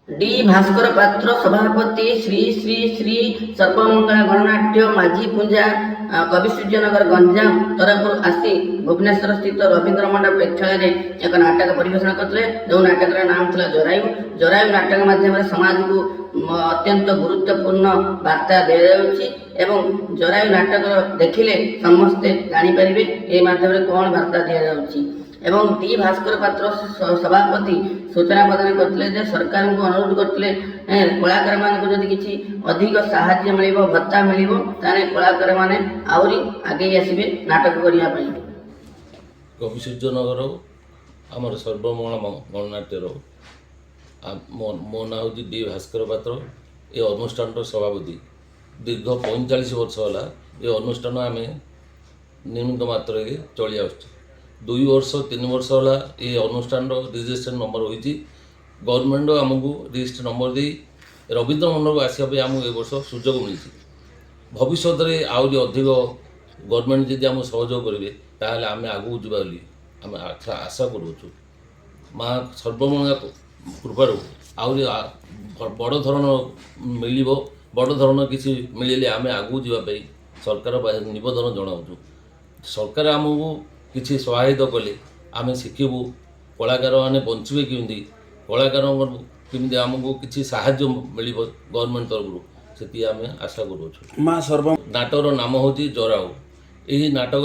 D Bhaskar पात्र सभापति श्री श्री श्री सर्वमंगला गणनाट्य माझी पूंजा कवि सूर्यनगर गंजाम तरफ आसी भुवनेश्वर स्थित रवींद्र मंडप प्रेक्षालय एक नाटक परिवेशन करते जो नाटक नाम था जरायु जरायु नाटक माध्यम समाज को अत्यंत गुरुत्वपूर्ण वार्ता दी जाऊँगी एवं जरायु नाटक देखिले समस्ते जानीपर ए माध्यम कौन वार्ता दी जाऊँगी एवं टी भास्कर पात्र सभापति सूचना प्रदान करते सरकार को अनुरोध करते कलाकार मान जदि किसी अधिक साहाय्य मिल भत्ता मिल कलाकार मैंने आहरी आगे आसवे नाटक करने कवि सूर्यनगर आमर सर्वमंगला गणनाट्यर मो ना हूँ डी भास्कर पात्र ये अनुष्ठान सभापति दीर्घ 45 वर्ष है ये अनुष्ठान आम निमित्त मात्र चली आस 2 वर्ष 3 वर्ष है ये अनुष्ठान रजिस्ट्रेशन नंबर होती गवर्नमेंट आमको रजिस्टर नंबर दे रवींद्र मंडप आसवाई आमको ए वर्ष सुजोग मिली भविष्य में आहरी अधिक गवर्नमेंट जदि आम सहयोग करेंगे ताहले आम आगू जावा आम आशा करुचु माँ सर्वमंगला कृपार आहरी बड़ धरण मिल बड़ धरण किसी मिले आम आगू जावाई सरकार नवेदन जनाऊँ सरकार आमको किसी सहायता कले आम शिखबू कलाकार मैंने बचे केमी कलाकार केमी आमको किसी साहाय्य मिल गवर्नमेंट तरफ से आम आशा करुँ माँ सर्व नाटकर नाम हूँ जराऊ यही नाटक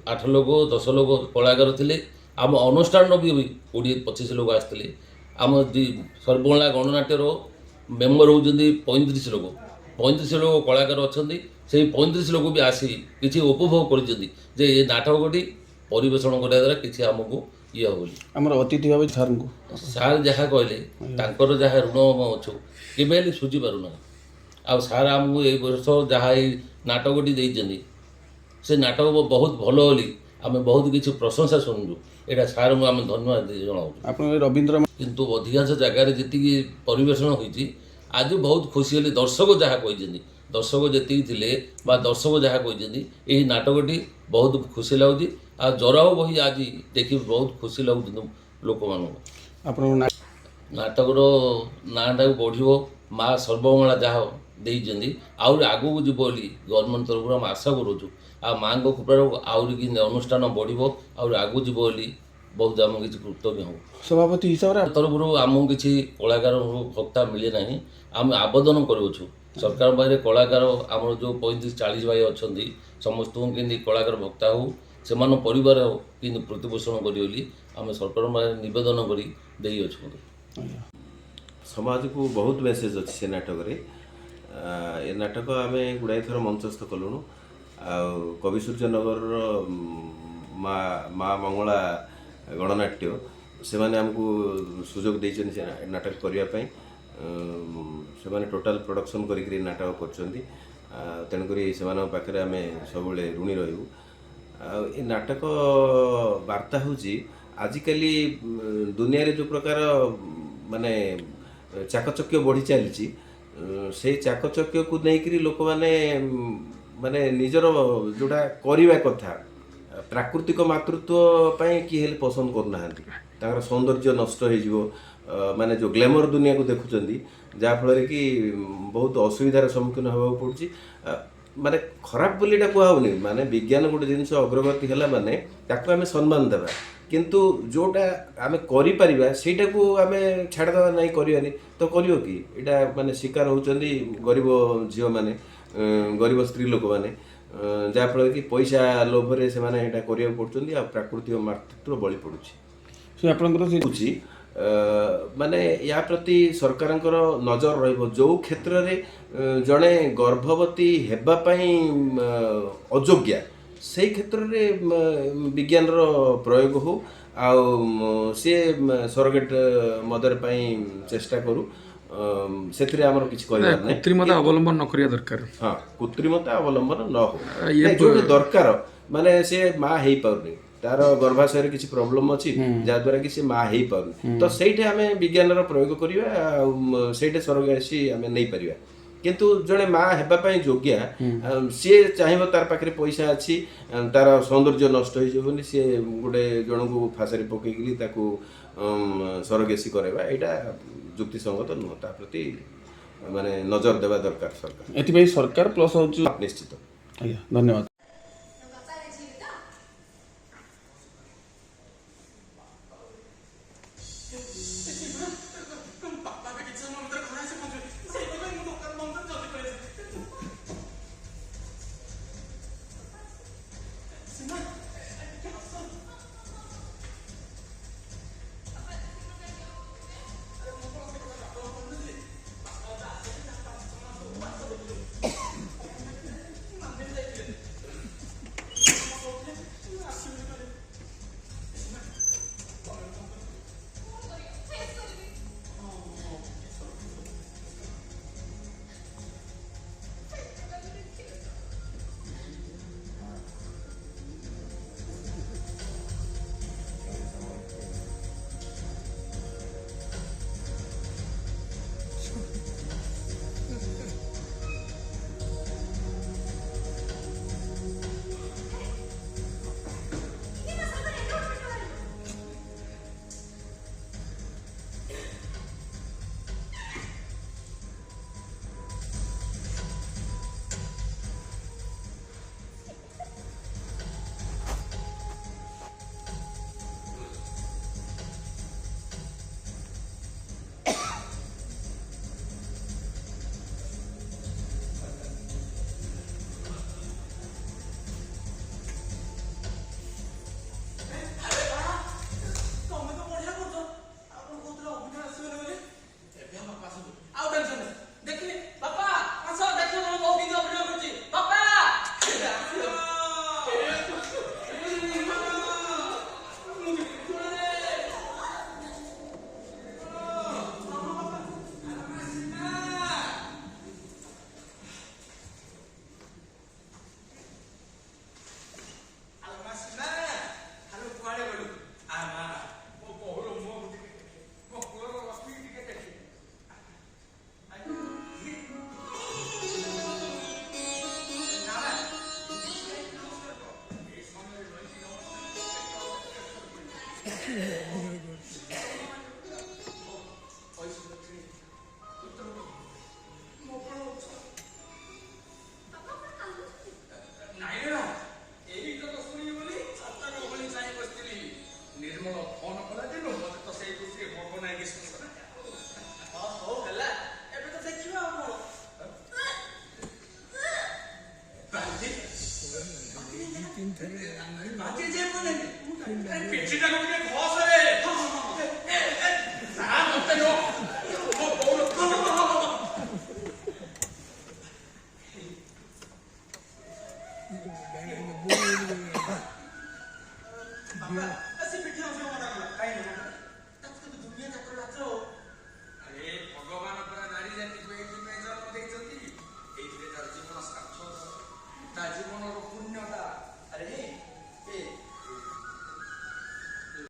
8 लोग 10 लोग कलाकार थे आम अनुष्ठान भी 20-25 लोग आसते आम सर्वमंगला गणनाट्यर मेम्बर होती 35 लोग 35 लोग कलाकार अच्छा से 35 लोग भी आसी किसी उपभोग कर ये नाटकटी परिवेशन करने द्वारा किसी आमको ये बोली आमर अतिथि भाव सार को सार जहाँ कहले जहाँ ऋण अच्छु के सुझी पारना आ सार आमको ये वर्ष जहाँ नाटकटी देते से नाटक बहुत भल बोली आम बहुत किसी प्रशंसा शुणुचु यहाँ सार को आम धन्यवाद जनाऊँ रवींद्र किंतु अधिकांश जगार जी परिवेशन होती आज बहुत खुशी हेली दर्शक जहाँ कहते दर्शक जी थे दर्शक जहाँ कहते यही नाटकटी बहुत खुशी लगुच आ जराऊ बही आज देखी बहुत खुशी लगुच लोक मान नाटकर नाटा बढ़ो माँ सर्वमंगला जहाँ देती आहरी आगू जीव बोली गवर्नमेंट तरफ आम आशा करुचु आ माँ कृपार आहरी कि अनुष्ठान बढ़ो आहरी आगू जीव बोली बहुत आम किसी कृतज्ञ हूँ सभापति हिसाब से तरफ आमको किसी कलाकार भत्ता मिले ना आम आवेदन करुँ सरकार पाखे कलाकार आम जो 35-40 भाई अच्छा समस्त कि कलाकार भत्ता हो से परिवार कि प्रतिपोषण करी आम सरकार नवेदन कर समाज को बहुत मेसेज अच्छी से नाटक ये नाटक आम गुड़ाए थर मंचस्थ कलुणु कवि सूर्यनगर माँ मंगला गणनाट्य से माने हमको सुजोग देछन से नाटक करने से माने टोटाल प्रोडक्शन करी नाटक करछंती तेणुक से पाखे आम सब ऋणी रहू ये नाटक वार्ता हूँ आजिकली दुनिया रे जो प्रकार माने चाकचक्य बढ़ी चली से चाकचक्य को लेकर लोक माने माने निजर जोड़ा करवा कथा प्राकृतिक मातृत्व किए पसंद करना सौंदर्य नष्ट हो माने जो ग्लैमर दुनिया को देखुं जहाँफल कि बहुत असुविधार सम्मुखीन होगा पड़ुछि माने खराब बोलीटा कहूनी माने विज्ञान गोटे जिनस अग्रगति है माने ताको आमे सम्मान देवा किंतु जोटा आमे करि परिबा सेटा को आमे छाड़ देवा नहीं करियानी तो करियो कि एटा माने शिकार होचंदी गरीब झियो माने गरीब स्त्री लोक माने जहाँफल कि पैसा लोभरे से माने एटा करिया पड़ुछंदी आ प्राकृतिक मातृत्व बळी पड़ुछि से आपनकर माने या प्रति सरकारंकर नजर रहिबो जो क्षेत्र रे जड़े गर्भवती हेबा पई अयोग्य से क्षेत्र रे विज्ञान रो प्रयोग हो आ से सरोगेट मदर पई चेष्टा करू से आमर किसी कृत्रिमता अवलंबन न करिया दरकार हाँ कृत्रिमता अवलंबन न हो जो दरकार माने से माँ हो पारनी तार गर्भाशय किसी प्रोब्लेम अच्छी जहाद्वारा कि सी माँ हो पार तो सहीटे आम विज्ञान प्रयोग करवा से सरोगेसी आम नहीं पार किंतु जड़े माँ हेबापी योग्य सी चाहे तार पाखे पैसा अच्छी तार सौंदर्य नष्ट हो सी गोटे जन को फाशरी पकईकि सरोगेसी करवा यहाँ ଯୁକ୍ତିସଙ୍ଗତ ନୁହଁ। ତା ପ୍ରତି ମାନେ ନଜର ଦେବା ଦରକାର ସରକାର। ଏଥିପାଇଁ ସରକାର ପ୍ଲସ୍ ହେଉଛି। ନିଶ୍ଚିତ। ଆଜ୍ଞା, ଧନ୍ୟବାଦ।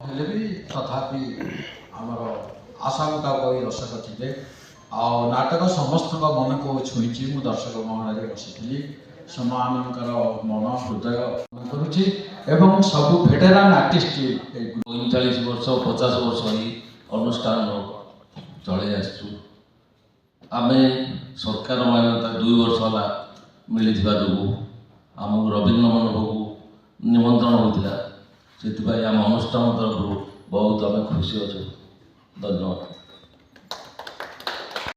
ହେଲେ ବି ତଥାପି ଆମର ଆଶଙ୍କା ବହି ଦର୍ଶକ ଥିଲେ ଆଉ ନାଟକ ସମସ୍ତଙ୍କ ମନକୁ ଛୁଇଁଛି। ମୁଁ ଦର୍ଶକ ମହଲରେ ବସିଥିଲି, ସେମାନଙ୍କର ମନ ହୃଦୟ କରୁଛି ଏବଂ ସବୁ ଭେଟେରାନ୍ ଆର୍ଟିଷ୍ଟ 39 ବର୍ଷ 50 ବର୍ଷ ଏହି ଅନୁଷ୍ଠାନ ଚଳେଇ ଆସିଛୁ। ଆମେ ସରକାର ମାନ୍ୟତା 2 ବର୍ଷ ହେଲା ମିଳିଥିବା ଯୋଗୁଁ ଆମକୁ ରବୀନ୍ଦ୍ର ମଣ୍ଡପକୁ ନିମନ୍ତ୍ରଣ ହୋଇଥିଲା। ସେଥିପାଇଁ ଆମ ଅନୁଷ୍ଠାନ ତରଫରୁ ବହୁତ ଆମେ ଖୁସି ଅଛୁ। ଧନ୍ୟବାଦ।